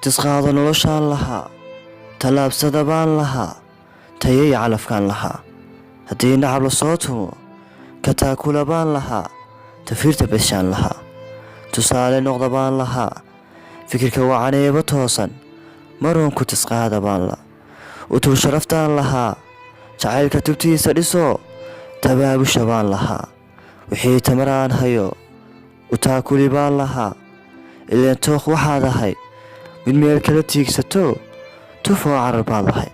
tisqaado noloshaan lahaa tallaabsada baan lahaa tayay calafkaan lahaa haddii nacab la soo tumo kataakula baan lahaa tafiirta beshaan lahaa tusaale noqda baan lahaa fikirka wacaneeba toosan maroonku tisqaada baan la utul sharaftaan lahaa jacaylka tubtiisa dhisoo tabaabusha baan lahaa wixii tamaraan hayo utaakuli baan lahaa ileen tooq waxaad ahay mid meel kala tiigsato tufoo carar baad lahayd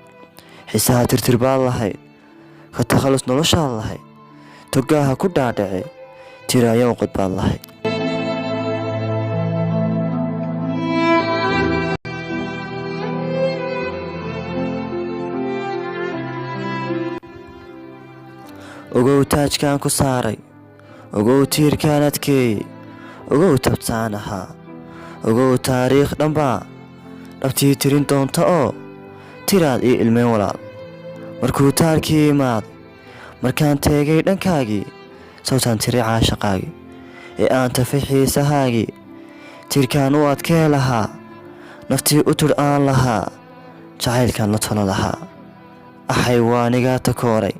xiisaha tirtir baad lahayd ka takhallus noloshaad lahayd togaaha ku dhaadhace tiraayo qod baad lahayd ogow taajkaan ku saaray ogow tiirkaan adkeeyey ogow tabtaan ahaa ogow taariikh dhanbaa dhabtii tirin doonta oo tiraad ii ilmeen walaal markuu taalkii imaaday markaan teegay dhankaagii sawtaan tiri caashaqaagii ee aan tafay xiisahaagii tiirkaan u adkee lahaa naftii u tudh aan lahaa jacaylkaan la tolo lahaa axay waanigaa takooray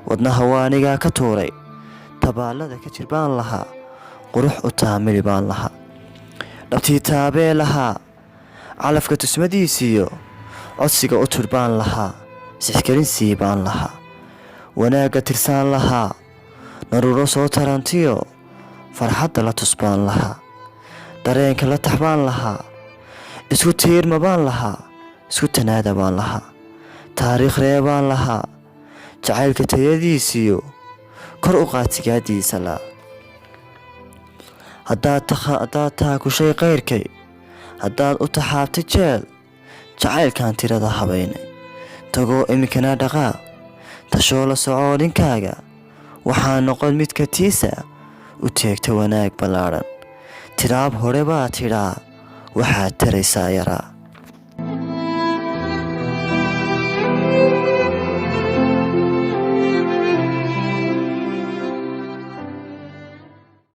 wadnaha waanigaa ka tuuray tabaallada ka jir baan lahaa qurux u taamili baan lahaa dhabtii taabee lahaa calafka tusmadiisiiyo codsiga u tudh baan lahaa sixgelinsii baan lahaa wanaagga tirsaan lahaa naruuro soo tarantiyo farxadda la tus baan lahaa dareenka la tax baan lahaa isku tiirma baan lahaa isku tanaada baan lahaa taariikh ree baan lahaa jacaylka tayadiisiyo kor u qaadsigaadiisa laa haddaad taakushay qayrkay haddaad u taxaabtay jeel jacaylkaan tirada habaynay tagoo iminkana dhaqaaq tashoo la socoo ninkaaga waxaa noqon midka tiisa u teegta wanaag ballaadhan tiraab hore baa tidhaa waxaad taraysaa yaraa